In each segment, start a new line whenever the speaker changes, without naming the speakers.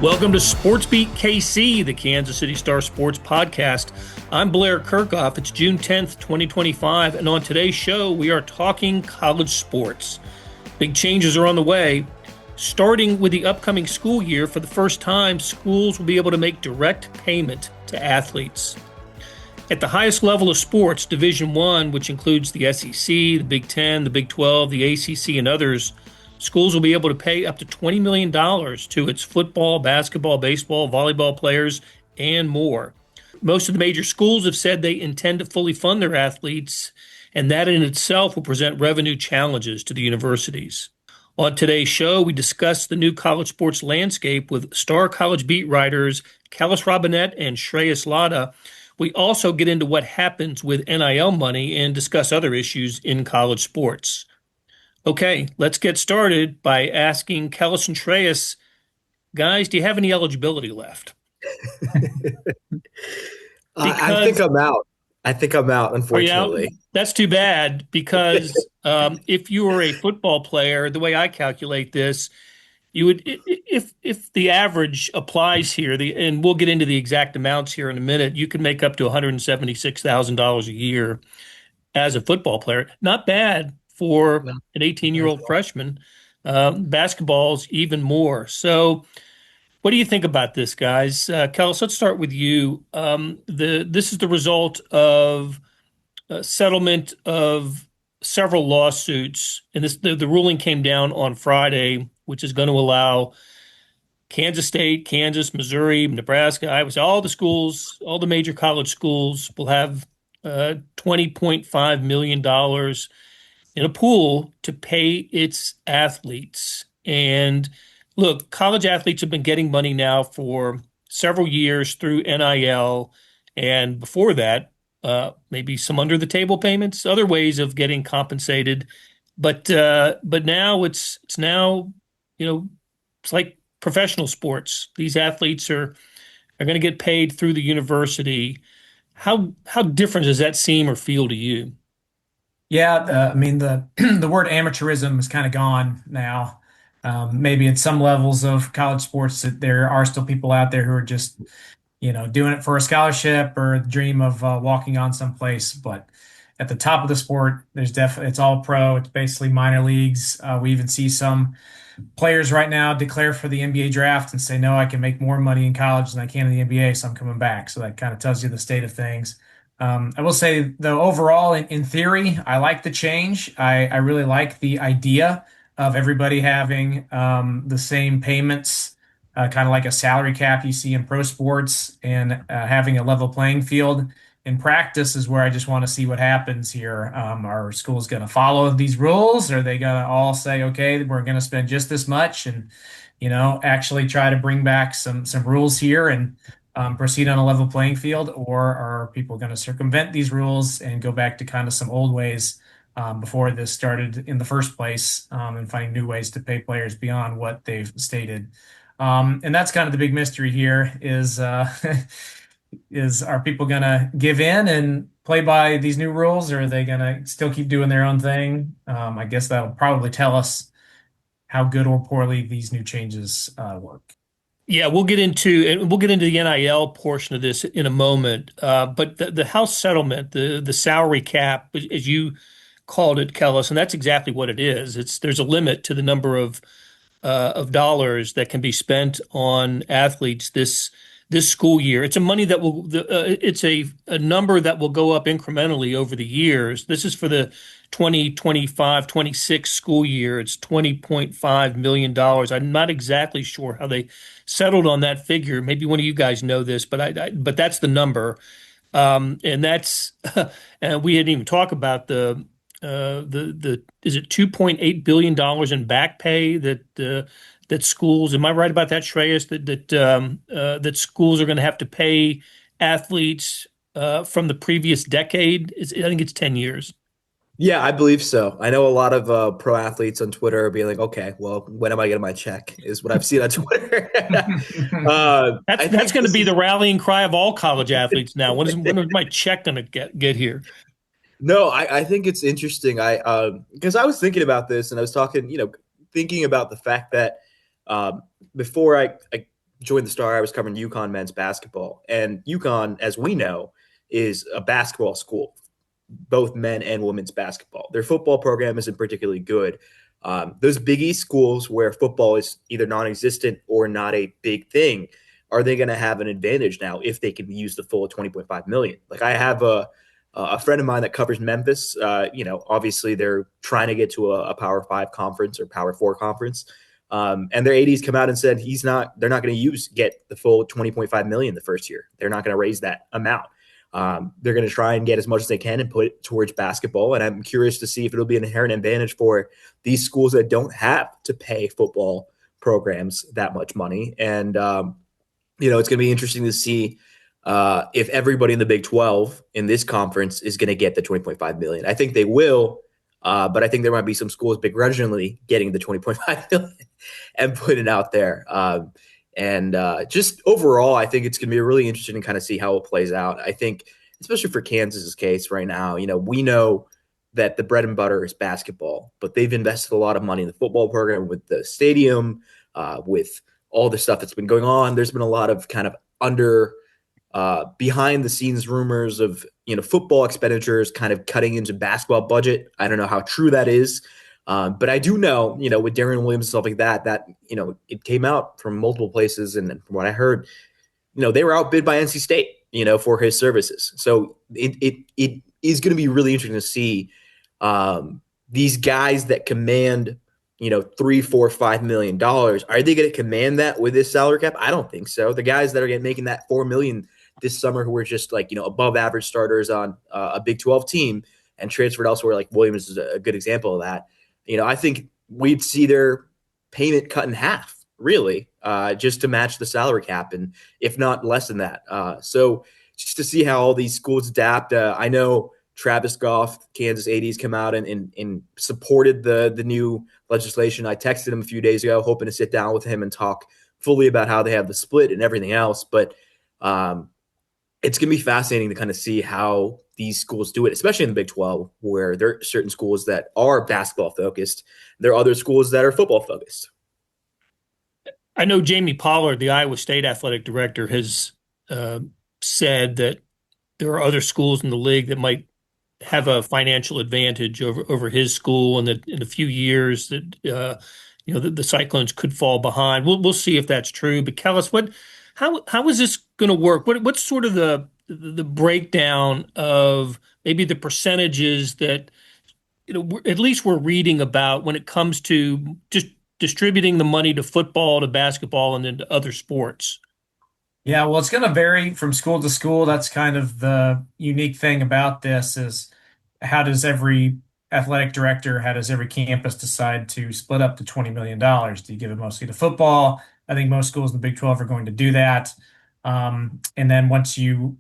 Welcome to SportsBeat KC, the Kansas City Star Sports podcast. I'm Blair Kirchhoff. It's June 10th, 2025, and on today's show, we are talking college sports. Big changes are on the way. Starting with the upcoming school year, for the first time, schools will be able to make direct payment to athletes. At the highest level of sports, Division I, which includes the SEC, the Big Ten, the Big 12, the ACC, and others, schools will be able to pay up to $20 million to its football, basketball, baseball, volleyball players, and more. Most of the major schools have said they intend to fully fund their athletes, and that in itself will present revenue challenges to the universities. On today's show, we discuss the new college sports landscape with Star College beat writers Kellis, Robinett, and Shreyas, Laddha. We also get into what happens with NIL money and discuss other issues in college sports. Okay, let's get started by asking Kellis and Shreyas, guys, do you have any eligibility left?
I think I'm out. Unfortunately.
Are you out? That's too bad, because if you were a football player, the way I calculate this, you would, if the average applies here, and we'll get into the exact amounts here in a minute, you could make up to $176,000 a year as a football player. Not bad for an 18-year-old freshman. Basketball's even more. So what do you think about this, guys? Kellis, let's start with you. This is the result of a settlement of several lawsuits, and the ruling came down on Friday, which is going to allow Kansas State, Kansas, Missouri, Nebraska, Iowa, all the schools, all the major college schools will have $20.5 million in a pool to pay its athletes. And look, college athletes have been getting money now for several years through NIL, and before that, maybe some under the table payments, other ways of getting compensated. But now it's like professional sports. These athletes are going to get paid through the university. How different does that seem or feel to you?
Yeah, the word amateurism is kind of gone now. Maybe at some levels of college sports that there are still people out there who are just, doing it for a scholarship or the dream of walking on someplace. But at the top of the sport, there's definitely, it's all pro. It's basically minor leagues. We even see some players right now declare for the NBA draft and say, no, I can make more money in college than I can in the NBA, so I'm coming back. So that kind of tells you the state of things. I will say, though, overall, in theory, I like the change. I really like the idea of everybody having the same payments, kind of like a salary cap you see in pro sports, and having a level playing field. In practice is where I just want to see what happens here. Are schools going to follow these rules? Are they going to all say, okay, we're going to spend just this much, and actually try to bring back some rules here and proceed on a level playing field? Or are people going to circumvent these rules and go back to kind of some old ways before this started in the first place, and finding new ways to pay players beyond what they've stated? And that's kind of the big mystery here is are people going to give in and play by these new rules, or are they going to still keep doing their own thing? I guess that'll probably tell us how good or poorly these new changes work.
Yeah, we'll get into the NIL portion of this in a moment. But the House settlement, the salary cap, as you called it, Kellis, and that's exactly what it is. There's a limit to the number of dollars that can be spent on athletes this school year. It's a money that it's a number that will go up incrementally over the years. This is for the 2025-26 school year. It's $20.5 million. I'm not exactly sure how they settled on that figure. Maybe one of you guys know this, but that's the number. And that's and we didn't even talk about the is it $2.8 billion in back pay that schools, am I right about that, Shreyas, that schools are going to have to pay athletes from the previous decade? I think it's 10 years.
Yeah, I believe so. I know a lot of pro athletes on Twitter are being like, okay, well, when am I getting my check is what I've seen on Twitter.
That's going to be the rallying cry of all college athletes now. When is my check going to get here?
No, I think it's interesting. Because I was thinking about this and I was talking, thinking about the fact that before I joined the Star, I was covering UConn men's basketball, and UConn, as we know, is a basketball school, both men and women's basketball. Their football program isn't particularly good. Those Big East schools where football is either non-existent or not a big thing, are they going to have an advantage now if they can use the full 20.5 million? Like I have a friend of mine that covers Memphis. Obviously they're trying to get to a Power Five conference or Power Four conference. And their ADs come out and said they're not going to get the full 20.5 million the first year. They're not going to raise that amount. They're going to try and get as much as they can and put it towards basketball. And I'm curious to see if it'll be an inherent advantage for these schools that don't have to pay football programs that much money. And, it's going to be interesting to see if everybody in the Big 12 in this conference is going to get the 20.5 million. I think they will, but I think there might be some schools begrudgingly getting the 20.5 million and putting it out there. And just overall, I think it's going to be really interesting to kind of see how it plays out. I think, especially for Kansas's case right now, we know that the bread and butter is basketball, but they've invested a lot of money in the football program with the stadium, with all the stuff that's been going on. There's been a lot of kind of behind the scenes rumors of, football expenditures kind of cutting into basketball budget. I don't know how true that is. But I do know, with Darren Williams and stuff like that, it came out from multiple places. And from what I heard, they were outbid by NC State, for his services. So it is going to be really interesting to see these guys that command, $3, $4, $5 million. Are they going to command that with this salary cap? I don't think so. The guys that are making that $4 million this summer, who were just above average starters on a Big 12 team and transferred elsewhere, like Williams is a good example of that. I think we'd see their payment cut in half, really, just to match the salary cap, and if not less than that. So just to see how all these schools adapt. I know Travis Goff, Kansas ADs, come out and supported the new legislation. I texted him a few days ago, hoping to sit down with him and talk fully about how they have the split and everything else. But it's going to be fascinating to kind of see how these schools do it, especially in the Big 12, where there are certain schools that are basketball focused. There are other schools that are football focused.
I know Jamie Pollard, the Iowa State athletic director, has said that there are other schools in the league that might have a financial advantage over his school, and that in a few years that the Cyclones could fall behind. We'll see if that's true. But Kellis, how is this going to work? What's sort of the breakdown of maybe the percentages that at least we're reading about when it comes to just distributing the money to football, to basketball, and then to other sports?
Yeah, well, it's going to vary from school to school. That's kind of the unique thing about this is how does every athletic director, how does every campus decide to split up the $20 million? Do you give it mostly to football? I think most schools in the Big 12 are going to do that. And then once you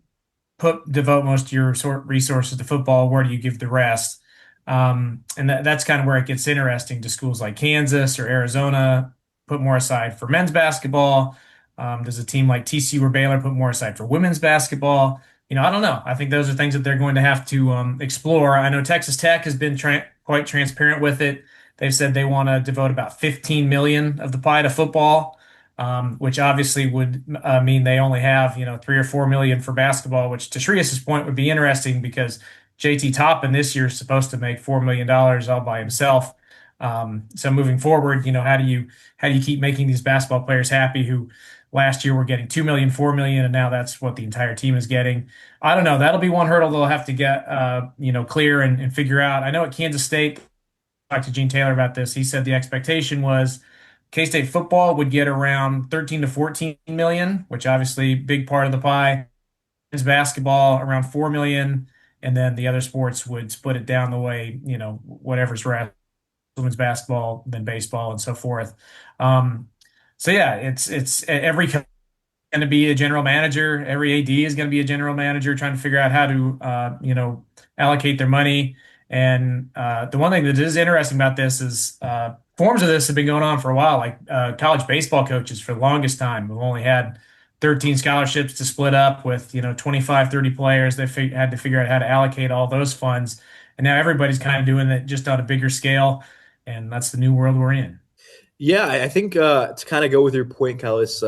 devote most of your resources to football, where do you give the rest? And that's kind of where it gets interesting. To schools like Kansas or Arizona put more aside for men's basketball? Does a team like TCU or Baylor put more aside for women's basketball? I don't know. I think those are things that they're going to have to explore. I know Texas Tech has been quite transparent with it. They've said they want to devote about 15 million of the pie to football, which obviously would mean they only have 3 or 4 million for basketball. Which, to Shreyas' point, would be interesting because JT Toppin this year is supposed to make $4 million all by himself. So moving forward, how do you keep making these basketball players happy who last year were getting 2 million, 4 million, and now that's what the entire team is getting? I don't know. That'll be one hurdle they'll have to get clear and figure out. I know at Kansas State, I talked to Gene Taylor about this. He said the expectation was K-State football would get around 13 to 14 million, which obviously big part of the pie. Men's basketball around 4 million, and then the other sports would split it down the way, whatever's rest, women's basketball, then baseball, and so forth. So yeah, it's every going to be a general manager. Every AD is going to be a general manager trying to figure out how to allocate their money. And the one thing that is interesting about this is forms of this have been going on for a while. Like college baseball coaches for the longest time have only had 13 scholarships to split up with 25, 30 players. They had to figure out how to allocate all those funds. And now everybody's kind of doing it just on a bigger scale. And that's the new world we're in.
Yeah, I think to kind of go with your point, Kellis,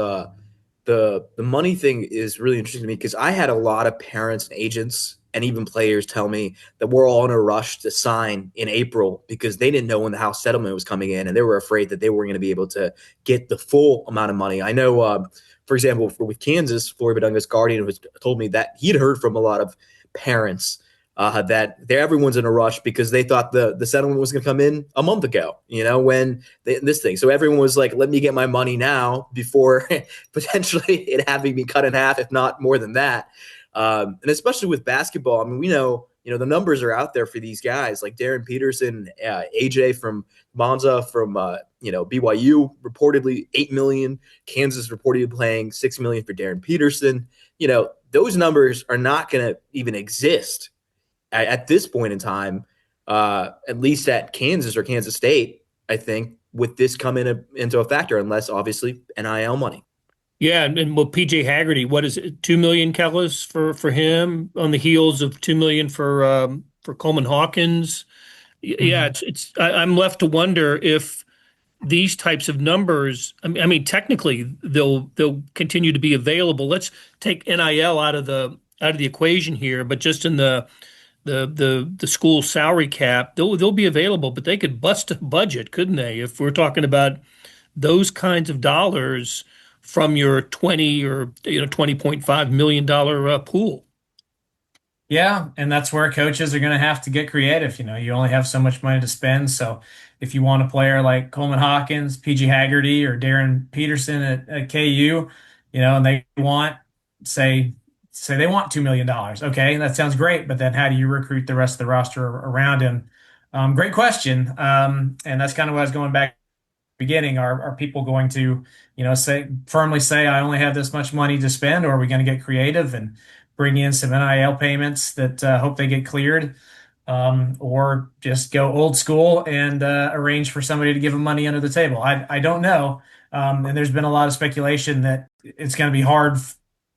the money thing is really interesting to me because I had a lot of parents and agents and even players tell me that we're all in a rush to sign in April because they didn't know when the house settlement was coming in and they were afraid that they weren't going to be able to get the full amount of money. I know, for example, with Kansas, Flory Badunga's guardian told me that he'd heard from a lot of parents that everyone's in a rush because they thought the settlement was going to come in a month ago, when this thing. So everyone was like, let me get my money now before potentially it having me cut in half, if not more than that. And especially with basketball, I mean, we know, the numbers are out there for these guys like Darren Peterson, AJ from Monza, from, BYU, reportedly 8 million. Kansas reportedly paying 6 million for Darren Peterson. Those numbers are not going to even exist at this point in time, at least at Kansas or Kansas State, I think, with this coming into a factor, unless obviously NIL money.
Yeah, and well, PJ Haggerty, what is it, 2 million Kellis for him on the heels of 2 million for Coleman Hawkins. Yeah, I'm left to wonder if these types of numbers. I mean, technically they'll continue to be available. Let's take NIL out of the equation here, but just in the school salary cap, they'll be available, but they could bust a budget, couldn't they? If we're talking about those kinds of dollars from your 20 or $20.5 million pool.
Yeah, and that's where coaches are going to have to get creative. You only have so much money to spend. So if you want a player like Coleman Hawkins, PG Haggerty, or Darren Peterson at KU, and they want, say they want $2 million. Okay, that sounds great. But then how do you recruit the rest of the roster around him? Great question. And that's kind of what I was going back beginning. Are people going to, firmly say, I only have this much money to spend, or are we going to get creative and bring in some NIL payments that hope they get cleared, or just go old school and arrange for somebody to give them money under the table? I don't know. And there's been a lot of speculation that it's going to be hard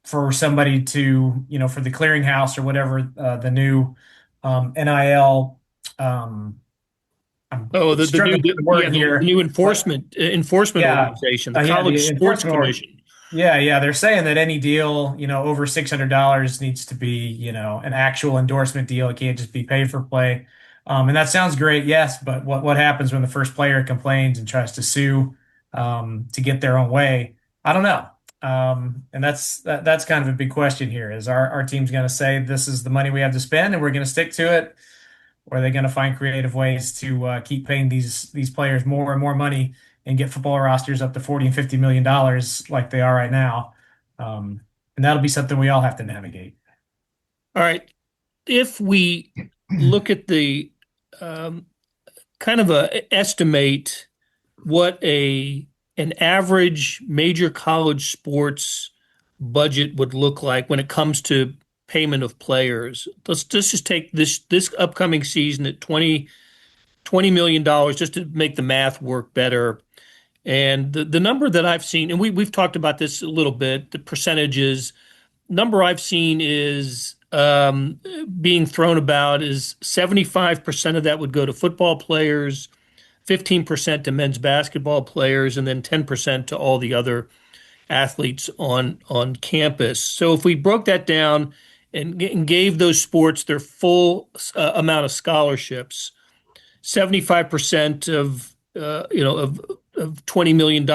for somebody to, for the clearinghouse or whatever, the new NIL. I'm
Oh,
struggling with the word here.
the new enforcement organization, the College
the
Sports Commission.
Yeah. They're saying that any deal, over $600 needs to be, an actual endorsement deal. It can't just be pay for play. And that sounds great, yes, but what happens when the first player complains and tries to sue to get their own way? I don't know. And that's kind of a big question here. Is our team's going to say this is the money we have to spend and we're going to stick to it? Or are they going to find creative ways to keep paying these players more and more money and get football rosters up to $40 and $50 million like they are right now? And that'll be something we all have to navigate.
All right. If we look at the kind of estimate what an average major college sports budget would look like when it comes to payment of players. Let's just take this upcoming season at $20 million just to make the math work better. And the number that I've seen, and we've talked about this a little bit, the percentages, number I've seen is being thrown about is 75% of that would go to football players, 15% to men's basketball players, and then 10% to all the other athletes on campus. So if we broke that down and gave those sports their full amount of scholarships, 75% of $20 million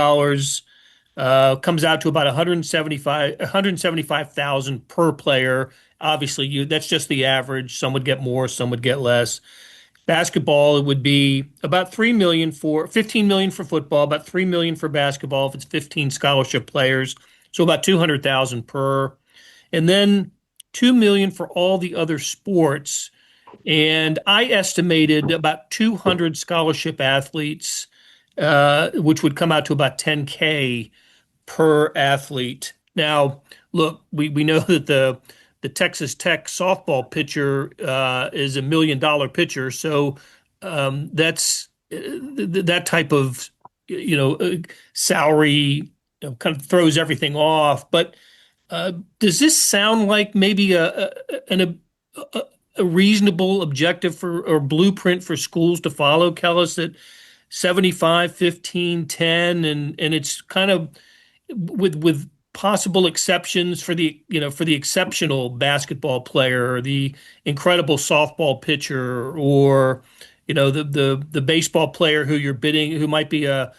comes out to about 175,000 per player. Obviously, that's just the average. Some would get more, some would get less. Basketball, it would be about 15 million for football, about 3 million for basketball if it's 15 scholarship players, so about 200,000 per, and then 2 million for all the other sports. And I estimated about 200 scholarship athletes, which would come out to about 10K per athlete. Now, look, we know that the Texas Tech softball pitcher is $1 million pitcher, so that's that type of salary kind of throws everything off. But does this sound like maybe a reasonable objective for or blueprint for schools to follow, Kellis, that 75, 15, 10, and it's kind of with possible exceptions for the exceptional basketball player or the incredible softball pitcher or the baseball player who might be an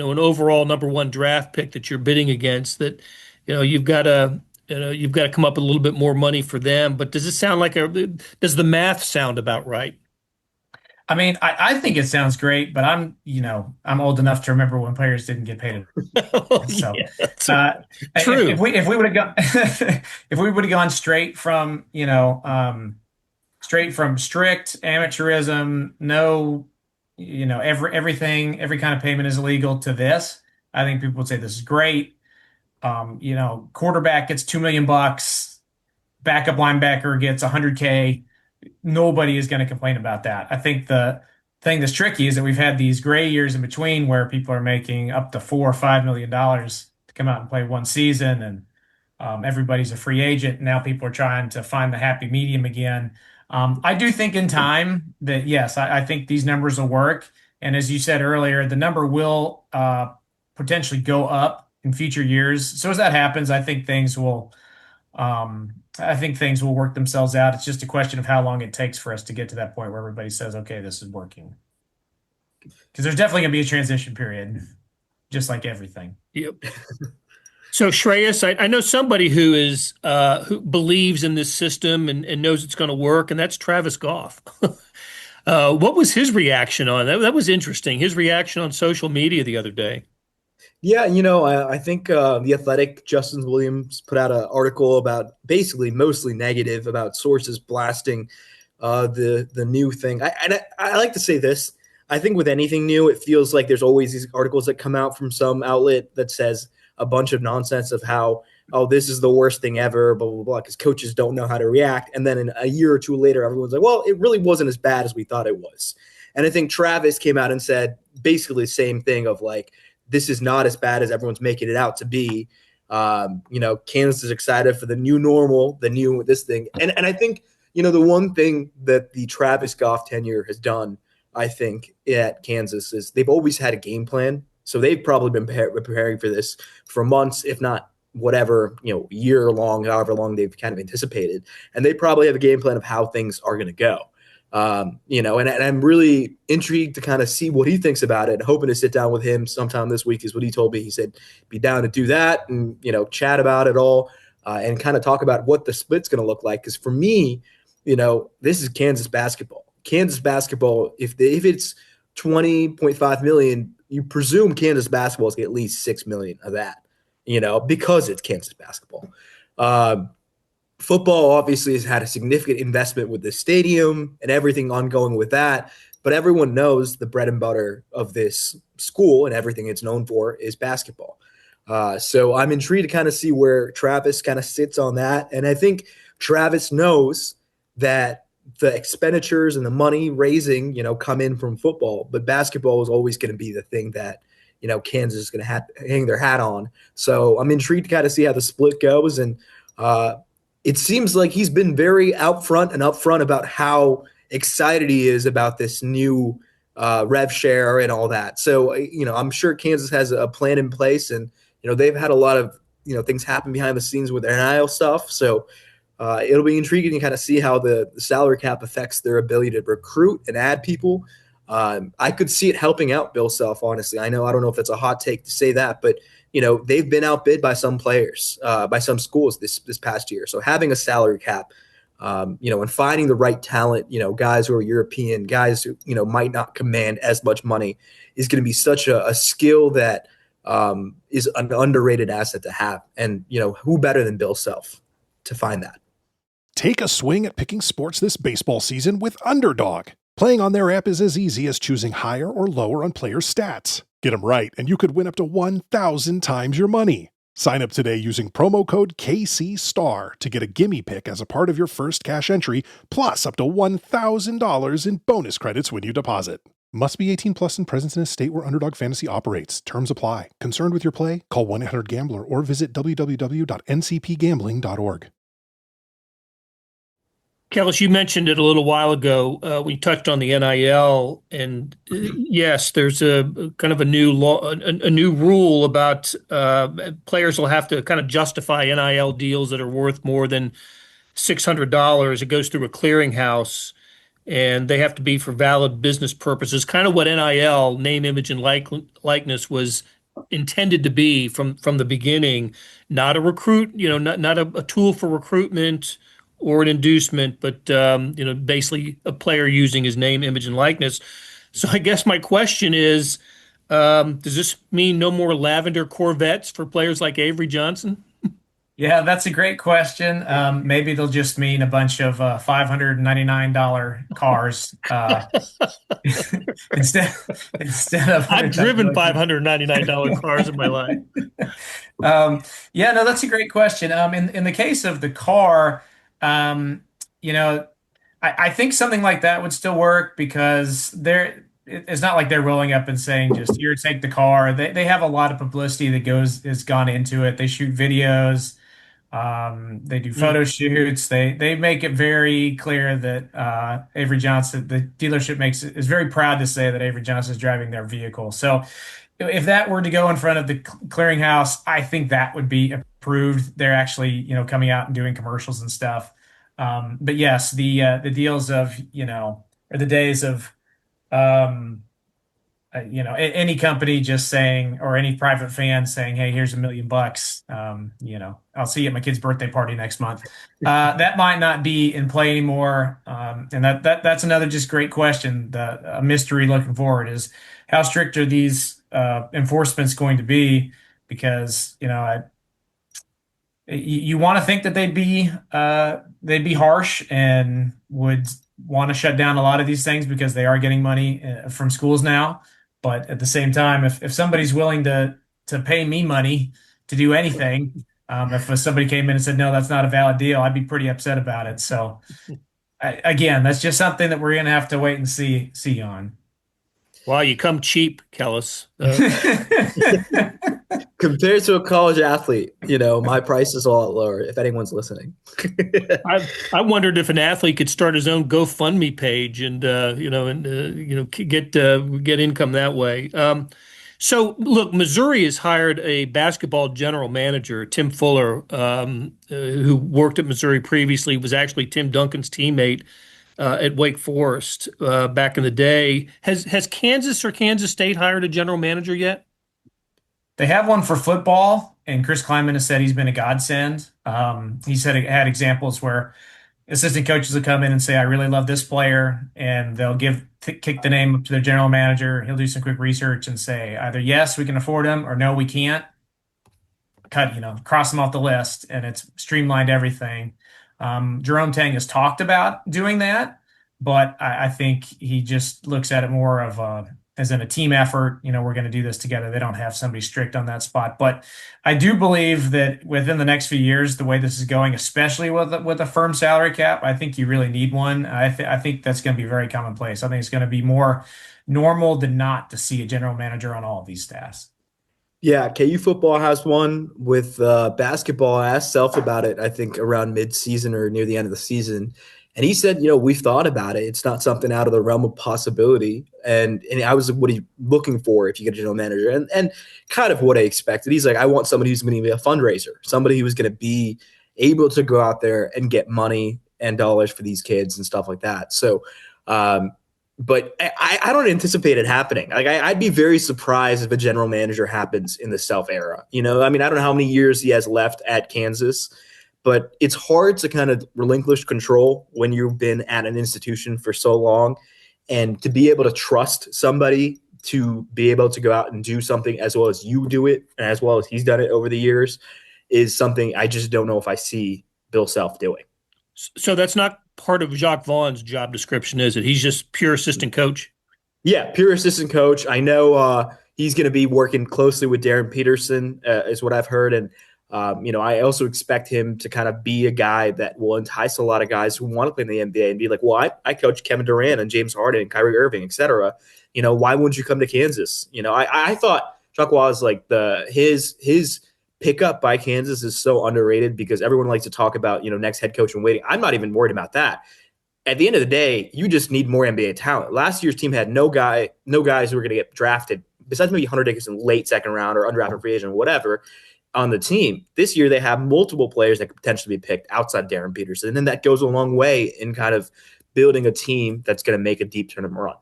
overall number one draft pick that you're bidding against, that you've got to come up with a little bit more money for them. But does the math sound about right?
I mean, I think it sounds great, but I'm old enough to remember when players didn't get paid.
Oh,
So,
yeah, that's
uh,
true.
if we would have gone if we would have gone straight from straight from strict amateurism, no, every kind of payment is illegal, to this, I think people would say this is great. Quarterback gets $2 million, backup linebacker gets 100K. Nobody is going to complain about that. I think the thing that's tricky is that we've had these gray years in between where people are making up to $4 or $5 million to come out and play one season, and everybody's a free agent. Now people are trying to find the happy medium again. I do think in time that, yes, I think these numbers will work. And as you said earlier, the number will potentially go up in future years. So as that happens, I think things will work themselves out. It's just a question of how long it takes for us to get to that point where everybody says, okay, this is working. Because there's definitely going to be a transition period, just like everything.
Yep. So Shreyas, I know somebody who believes in this system and knows it's going to work, and that's Travis Goff. What was his reaction on that? That was interesting. His reaction on social media the other day.
Yeah, I think the Athletic, Justin Williams, put out an article about basically mostly negative about sources blasting the new thing. I like to say this. I think with anything new, it feels like there's always these articles that come out from some outlet that says a bunch of nonsense of how, oh, this is the worst thing ever, blah, blah, blah, because coaches don't know how to react. And then in a year or two later, everyone's like, well, it really wasn't as bad as we thought it was. And I think Travis came out and said basically the same thing of like, this is not as bad as everyone's making it out to be. Kansas is excited for the new normal, this thing. And I think, the one thing that the Travis Goff tenure has done, I think, at Kansas is they've always had a game plan. So they've probably been preparing for this for months, if not whatever, year long, however long they've kind of anticipated. And they probably have a game plan of how things are going to go. And I'm really intrigued to kind of see what he thinks about it. Hoping to sit down with him sometime this week is what he told me. He said, be down to do that and, chat about it all and kind of talk about what the split's going to look like. Because for me, this is Kansas basketball. Kansas basketball, if it's $20.5 million, you presume Kansas basketball is get at least $6 million of that, because it's Kansas basketball. Football obviously has had a significant investment with the stadium and everything ongoing with that, but everyone knows the bread and butter of this school and everything it's known for is basketball. So I'm intrigued to kind of see where Travis kind of sits on that. And I think Travis knows that the expenditures and the money raising, come in from football, but basketball is always going to be the thing that, Kansas is going to hang their hat on. So I'm intrigued to kind of see how the split goes. And, it seems like he's been very upfront about how excited he is about this new rev share and all that. So, I'm sure Kansas has a plan in place, and, they've had a lot of, things happen behind the scenes with their NIL stuff. So it'll be intriguing to kind of see how the salary cap affects their ability to recruit and add people. I could see it helping out Bill Self, honestly. I don't know if it's a hot take to say that, but they've been outbid by some players, by some schools this past year. So having a salary cap, and finding the right talent, guys who are European, guys who, might not command as much money is going to be such a skill that is an underrated asset to have. And, who better than Bill Self to find that?
Take a swing at picking sports this baseball season with Underdog. Playing on their app is as easy as choosing higher or lower on players' stats. Get them right, and you could win up to 1,000 times your money. Sign up today using promo code KCSTAR to get a gimme pick as a part of your first cash entry, plus up to $1,000 in bonus credits when you deposit. Must be 18 plus and present in a state where Underdog Fantasy operates. Terms apply. Concerned with your play? Call 1-800-GAMBLER or visit www.ncpgambling.org.
Kellis, you mentioned it a little while ago. We touched on the NIL, and yes, there's a kind of a new law, a new rule about players will have to kind of justify NIL deals that are worth more than $600. It goes through a clearinghouse, and they have to be for valid business purposes. Kind of what NIL, name, image, and likeness, was intended to be from the beginning. Not a recruit, not a tool for recruitment or an inducement, but basically a player using his name, image, and likeness. So I guess my question is, does this mean no more lavender Corvettes for players like Avery Johnson?
Yeah, that's a great question. Maybe they'll just mean a bunch of $599 cars instead instead of
I've driven
$100,000.
$599 cars in my life.
Yeah, no, that's a great question. In the case of the car, um, you know, I think something like that would still work because it's not like they're rolling up and saying just here, take the car. They have a lot of publicity that has gone into it. They shoot videos. They do
Mm.
photo shoots. They make it very clear that Avery Johnson, the dealership is very proud to say that Avery Johnson is driving their vehicle. So if that were to go in front of the clearinghouse, I think that would be approved. They're actually, coming out and doing commercials and stuff. But yes, the deals of, or the days of, um, any company just saying, or any private fan saying, "Hey, here's $1 million. I'll see you at my kid's birthday party next month." That might not be in play anymore. And that's another just great question. The mystery looking forward is how strict are these enforcements going to be? Because you want to think that they'd be harsh and would want to shut down a lot of these things because they are getting money from schools now. But at the same time, if somebody's willing to pay me money to do anything, if somebody came in and said no, that's not a valid deal, I'd be pretty upset about it. So again, that's just something that we're gonna have to wait and see on.
Wow, you come cheap, Kellis.
Compared to a college athlete, my price is a lot lower. If anyone's listening,
I wondered if an athlete could start his own GoFundMe page and get income that way. So look, Missouri has hired a basketball general manager, Tim Fuller, who worked at Missouri previously, was actually Tim Duncan's teammate at Wake Forest back in the day. Has Kansas or Kansas State hired a general manager yet?
They have one for football, and Chris Kleiman has said he's been a godsend. He said it had examples where assistant coaches will come in and say, "I really love this player," and they'll kick the name up to their general manager. He'll do some quick research and say either yes, we can afford him, or no, we can't. Cross them off the list, and it's streamlined everything. Jerome Tang has talked about doing that, but I think he just looks at it more of as in a team effort. We're going to do this together. They don't have somebody strict on that spot. But I do believe that within the next few years, the way this is going, especially with a firm salary cap, I think you really need one. I think that's going to be very commonplace. I think it's going to be more normal than not to see a general manager on all of these staffs.
Yeah, KU football has one with basketball. I asked Self about it, I think, around mid-season or near the end of the season. And he said, we've thought about it. It's not something out of the realm of possibility. And I was, what are you looking for if you get a general manager? And kind of what I expected. He's like, I want somebody who's going to be a fundraiser, somebody who's going to be able to go out there and get money and dollars for these kids and stuff like that. So, but I don't anticipate it happening. Like I'd be very surprised if a general manager happens in the Self era. I don't know how many years he has left at Kansas, but it's hard to kind of relinquish control when you've been at an institution for so long, and to be able to trust somebody to be able to go out and do something as well as you do it and as well as he's done it over the years is something I just don't know if I see Bill Self doing.
So that's not part of Jacques Vaughn's job description, is it? He's just pure assistant coach?
Yeah, pure assistant coach. I know he's going to be working closely with Darren Peterson, is what I've heard. And, I also expect him to kind of be a guy that will entice a lot of guys who want to play in the NBA and be like, well, I coach Kevin Durant and James Harden and Kyrie Irving, et cetera. Why wouldn't you come to Kansas? I thought Jacques was like his pickup by Kansas is so underrated because everyone likes to talk about, next head coach in waiting. I'm not even worried about that. at the end of the day, you just need more NBA talent. Last year's team had no guys who were going to get drafted, besides maybe Hunter Dickinson late second round or undrafted free agent, whatever, on the team. This year, they have multiple players that could potentially be picked outside Darren Peterson. And then that goes a long way in kind of building a team that's going to make a deep tournament run.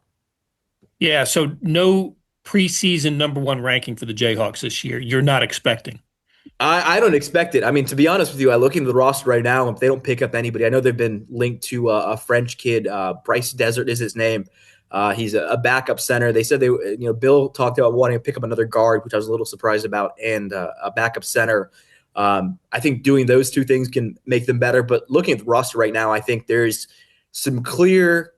Yeah, so no preseason number one ranking for the Jayhawks this year. You're not expecting.
I don't expect it. I mean, to be honest with you, I look into the roster right now. If they don't pick up anybody, I know they've been linked to a French kid. Bryce Desert is his name. He's a backup center. They said Bill talked about wanting to pick up another guard, which I was a little surprised about, and a backup center. I think doing those two things can make them better. But looking at the roster right now, I think there's some clear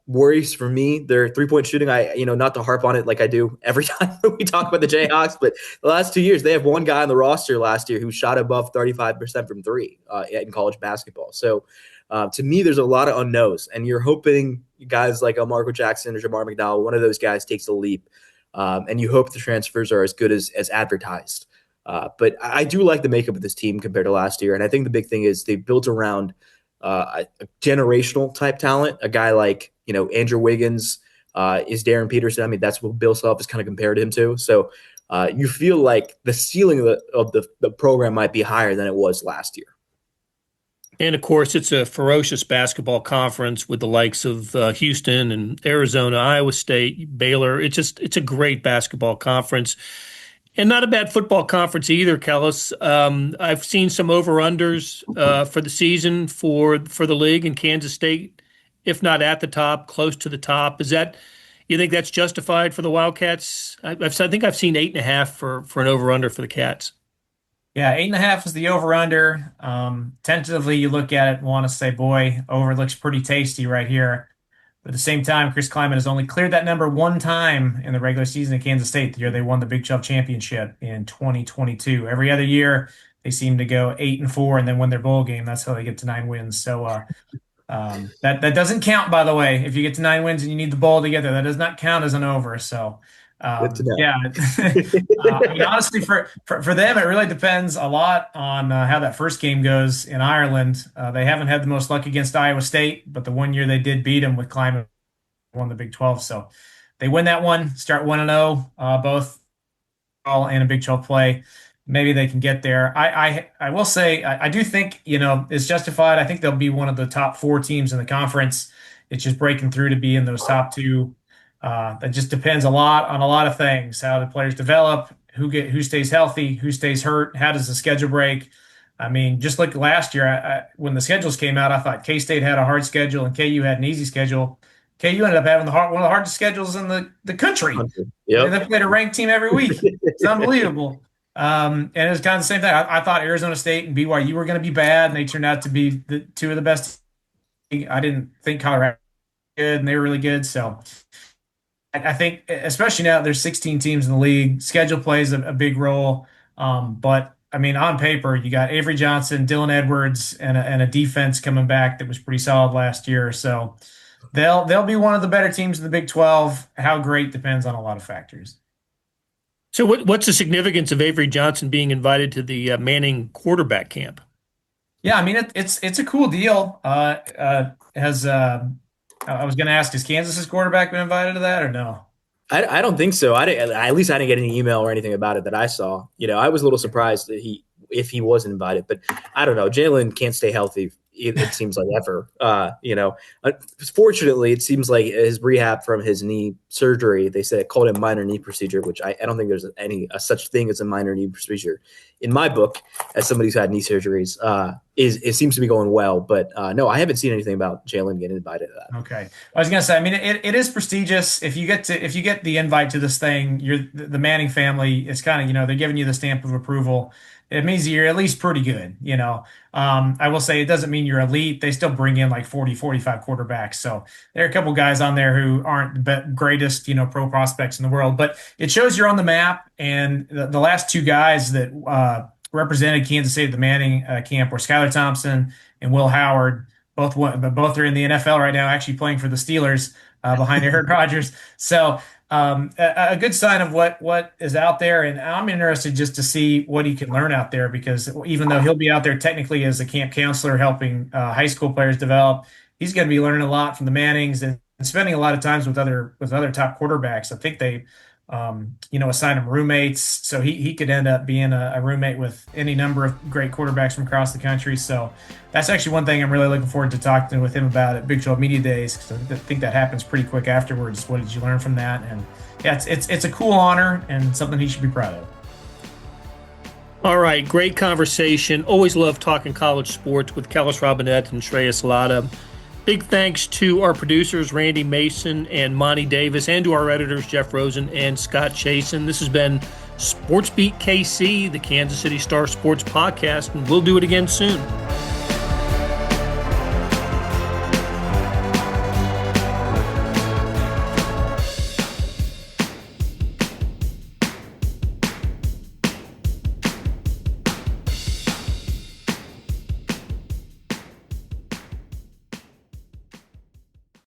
worries for me. Their 3-point shooting, not to harp on it like I do every time we talk about the Jayhawks, but the last 2 years, they have one guy on the roster last year who shot above 35% from three in college basketball. So to me, there's a lot of unknowns, and you're hoping guys like Marco Jackson or Jamar McDowell, one of those guys takes a leap, and you hope the transfers are as good as advertised. But I do like the makeup of this team compared to last year, and I think the big thing is they built around a generational type talent, a guy like, Andrew Wiggins is Darren Peterson. I mean, that's what Bill Self has kind of compared him to. So you feel like the ceiling of the program might be higher than it was last year.
And, of course, it's a ferocious basketball conference with the likes of Houston and Arizona, Iowa State, Baylor. It's a great basketball conference. And not a bad football conference either, Kellis. I've seen some over-unders for the season for the league in Kansas State, if not at the top, close to the top. You think that's justified for the Wildcats? I think I've seen 8.5 for an over-under for the Cats.
Yeah, 8.5 is the over-under. Tentatively, you look at it and want to say, boy, over looks pretty tasty right here. But at the same time, Chris Klieman has only cleared that number one time in the regular season at Kansas State, the year they won the Big 12 championship in 2022. Every other year, they seem to go 8-4 and then win their bowl game. That's how they get to 9 wins. So that doesn't count, by the way. If you get to 9 wins and you need the bowl together, that does not count as an over. So yeah, honestly, for them, it really depends a lot on how that first game goes in Ireland. They haven't had the most luck against Iowa State, but the one year they did beat them with Klieman, won the Big 12. So they win that one, start 1-0, both all and a Big 12 play. Maybe they can get there. I will say I do think it's justified. I think they'll be one of the top 4 teams in the conference. It's just breaking through to be in those top 2. That just depends on a lot of things, how the players develop, who stays healthy, who stays hurt, how does the schedule break. I mean, just like last year, when the schedules came out, I thought K-State had a hard schedule and KU had an easy schedule. KU ended up having one of the hardest schedules in the country.
Yep.
They played a ranked team every week. It's unbelievable. And it was kind of the same thing. I thought Arizona State and BYU were going to be bad, and they turned out to be the 2 of the best. I didn't think Colorado was good, and they were really good. So I think, especially now, there's 16 teams in the league. Schedule plays a big role. But, I mean, on paper, you got Avery Johnson, Dylan Edwards, and a defense coming back that was pretty solid last year. So they'll be one of the better teams in the Big 12. How great depends on a lot of factors.
So what's the significance of Avery Johnson being invited to the Manning quarterback camp?
Yeah, I mean, it's a cool deal. I was going to ask, has Kansas's quarterback been invited to that or no?
I don't think so. At least I didn't get any email or anything about it that I saw. I was a little surprised that if he wasn't invited, but I don't know. Jalen can't stay healty. It seems like ever. Fortunately, it seems like his rehab from his knee surgery, they said it called it minor knee procedure, which I don't think there's any such thing as a minor knee procedure in my book. As somebody who's had knee surgeries, it seems to be going well. But no, I haven't seen anything about Jalen getting invited to that.
Okay, I was gonna say, I mean, it is prestigious. If you get the invite to this thing, you're the Manning family. It's kind of they're giving you the stamp of approval. It means you're at least pretty good, I will say it doesn't mean you're elite. They still bring in like 40, 45 quarterbacks. So there are a couple guys on there who aren't the greatest, pro prospects in the world, but it shows you're on the map. And the last 2 guys that represented Kansas State at the Manning camp were Skylar Thompson and Will Howard. Both are in the NFL right now, actually playing for the Steelers behind Aaron Rodgers. So a good sign of what is out there, and I'm interested just to see what he can learn out there, because even though he'll be out there technically as a camp counselor helping high school players develop, he's going to be learning a lot from the Mannings and spending a lot of times with other top quarterbacks. I think they assign him roommates, so he could end up being a roommate with any number of great quarterbacks from across the country. So that's actually one thing I'm really looking forward to talking with him about at Big 12 Media Days, because I think that happens pretty quick afterwards. What did you learn from that? And yeah, it's a cool honor and something he should be proud of.
All right, great conversation. Always love talking college sports with Kellis Robinett and Shreyas Laddha. Big thanks to our producers, Randy Mason and Monty Davis, and to our editors, Jeff Rosen and Scott Chasen. This has been SportsBeat KC, the Kansas City Star Sports Podcast, and we'll do it again soon.